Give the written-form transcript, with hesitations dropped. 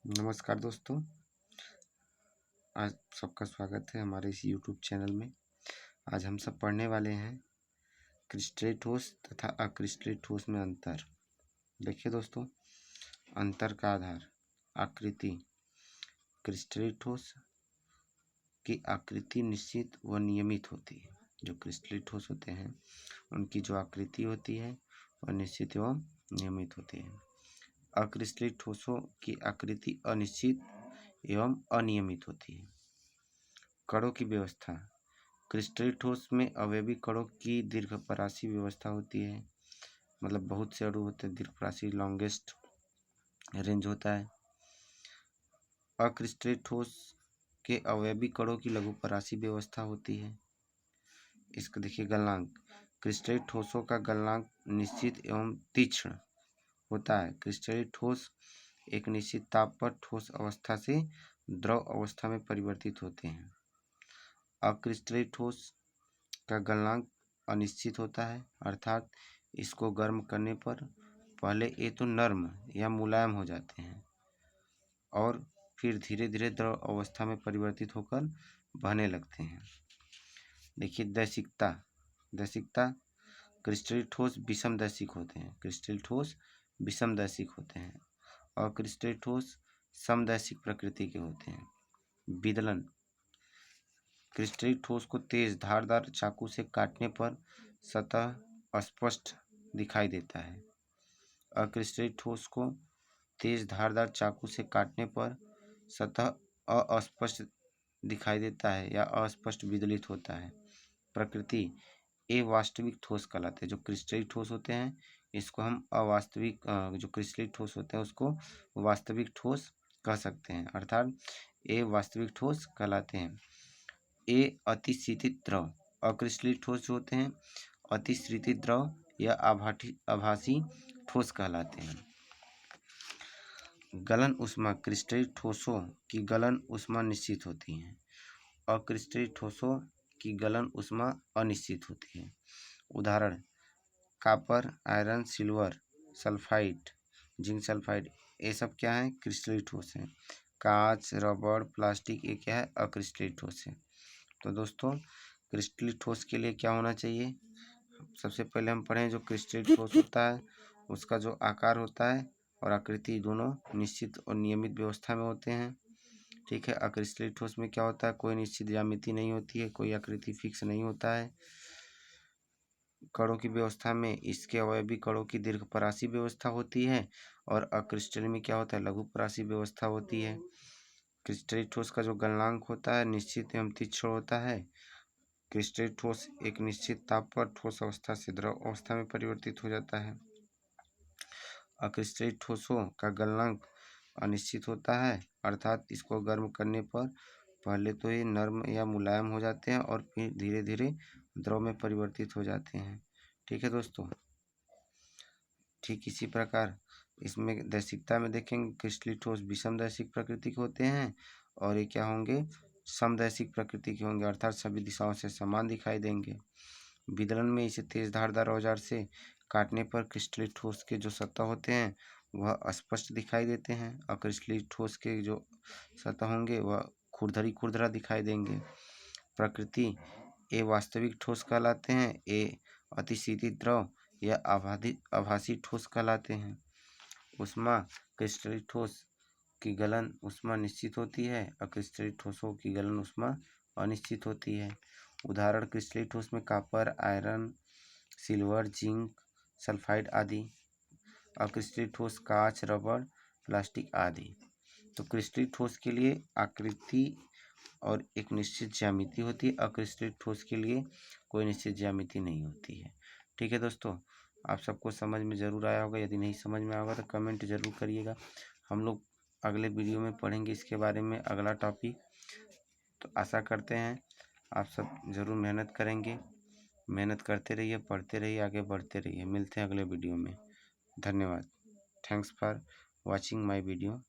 नमस्कार दोस्तों। आज सबका स्वागत है हमारे इस YouTube चैनल में। आज हम सब पढ़ने वाले हैं क्रिस्टलीय ठोस तथा अक्रिस्टलीय ठोस में अंतर। देखिए दोस्तों, अंतर का आधार आकृति। क्रिस्टलीय ठोस की आकृति निश्चित व नियमित होती है। जो क्रिस्टलीय ठोस होते हैं उनकी जो आकृति होती है वह निश्चित एवं नियमित होती है। अक्रिस्टलीय ठोसों की आकृति अनिश्चित एवं अनियमित होती है। कणों की व्यवस्था। क्रिस्टलीय ठोस में अवयवी कणों की दीर्घपरासी व्यवस्था होती है, मतलब बहुत से अणु होते हैं, दीर्घपरासी लॉन्गेस्ट रेंज होता है। अक्रिस्टलीय ठोस के अवयवी कणों की लघुपरासी व्यवस्था होती है। इसको देखिए गलनांक। क्रिस्टलीय ठोसों का गलनांक निश्चित एवं तीक्ष्ण होता है। क्रिस्टलीय ठोस एक निश्चित ताप पर ठोस अवस्था से द्रव अवस्था में परिवर्तित होते हैं। अक्रिस्टलीय ठोस का गलनांक अनिश्चित होता है, अर्थात इसको गर्म करने पर पहले ये तो नर्म या मुलायम हो जाते हैं और फिर धीरे धीरे द्रव अवस्था में परिवर्तित होकर बहने लगते हैं। देखिए दैशिकता। दैशिकता क्रिस्टलीय ठोस विषम दैशिक होते हैं। क्रिस्टलीय ठोस विषम दैशिक होते हैं और क्रिस्टलीय ठोस समदैशिक प्रकृति के होते हैं। विदलन। क्रिस्टलीय ठोस को तेज धारदार चाकू से काटने पर सतह स्पष्ट दिखाई देता है। अक्रिस्टलीय ठोस को तेज धारदार चाकू से काटने पर सतह अस्पष्ट दिखाई देता है या अस्पष्ट विदलित होता है। प्रकृति। ये वास्तविक ठोस कहलाते हैं। जो क्रिस्टलीय ठोस होते हैं इसको हम अवास्तविक, जो क्रिस्टलीय ठोस होते हैं उसको वास्तविक ठोस कह सकते हैं, अर्थात ये वास्तविक ठोस कहलाते हैं। ये अतिशीतित द्रव। अक्रिस्टलीय ठोस जो होते हैं अतिशीतित द्रव या आभासी ठोस कहलाते हैं। गलन ऊष्मा। क्रिस्टलीय ठोसों की गलन ऊष्मा निश्चित होती है। अक्रिस्टलीय ठोसों की गलन ऊष्मा अनिश्चित होती है। उदाहरण copper, iron, silver, sulphide, zinc sulphide, ये सब क्या है? क्रिस्टलीय ठोस है। कांच, रबड़, प्लास्टिक, ये क्या है? अक्रिस्टलीय ठोस है। तो दोस्तों क्रिस्टलीय ठोस के लिए क्या होना चाहिए? सबसे पहले हम पढ़ें जो क्रिस्टलीय ठोस होता है उसका जो आकार होता है और आकृति दोनों निश्चित और नियमित व्यवस्था में होते हैं। ठीक है। अक्रिस्टलीय ठोस में क्या होता है? कोई निश्चित ज्यामिति नहीं होती है, कोई आकृति फिक्स नहीं होता है। कणों की व्यवस्था में इसके अवयवी कणों की दीर्घपरासी व्यवस्था होती है और अक्रिस्टलीय में क्या होता है? लघुपरासी व्यवस्था होती है। क्रिस्टलीय ठोस का जो गलनांक होता है निश्चित एवं तीक्ष्ण होता है। क्रिस्टलीय ठोस एक निश्चित ताप पर ठोस अवस्था से द्रव अवस्था में परिवर्तित हो जाता है। अक्रिस्टलीय ठोसों का गलनांक अनिश्चित होता है, अर्थात इसको गर्म करने पर पहले तो ये नर्म या मुलायम हो जाते हैं और फिर धीरे धीरे द्रव में परिवर्तित हो जाते हैं। ठीक है दोस्तों। ठीक इसी प्रकार इसमें दैशिकता में देखेंगे क्रिस्टलीय ठोस विषम दैशिक प्रकृति के होते हैं और ये क्या होंगे? समदैशिक प्रकृति के होंगे, अर्थात सभी दिशाओं से समान दिखाई देंगे। विदलन में इसे तेज धारदार औजार से काटने पर क्रिस्टलीय ठोस के जो सतह होते हैं वह स्पष्ट दिखाई देते हैं और क्रिस्टलीय ठोस के जो सतह होंगे वह खुरदरा दिखाई देंगे। प्रकृति। ये वास्तविक ठोस कहलाते हैं। ये अतिशीतित द्रव या आभासी ठोस कहलाते हैं। ऊष्मा। क्रिस्टलीय ठोस की गलन ऊष्मा निश्चित होती है और क्रिस्टलीय ठोसों की गलन ऊष्मा अनिश्चित होती है। उदाहरण क्रिस्टलीय ठोस में copper, iron, silver, zinc sulphide आदि। अक्रिस्टलीय ठोस कांच, रबड़, प्लास्टिक आदि। तो क्रिस्टलीय ठोस के लिए आकृति और एक निश्चित ज्यामिति होती है। अक्रिस्टलीय ठोस के लिए कोई निश्चित ज्यामिति नहीं होती है। ठीक है दोस्तों, आप सबको समझ में ज़रूर आया होगा। यदि नहीं समझ में आया होगा तो कमेंट ज़रूर करिएगा। हम लोग अगले वीडियो में पढ़ेंगे इसके बारे में अगला टॉपिक। तो आशा करते हैं आप सब ज़रूर मेहनत करेंगे। मेहनत करते रहिए, पढ़ते रहिए, आगे बढ़ते रहिए। मिलते हैं अगले वीडियो में। धन्यवाद। Thanks for watching my video.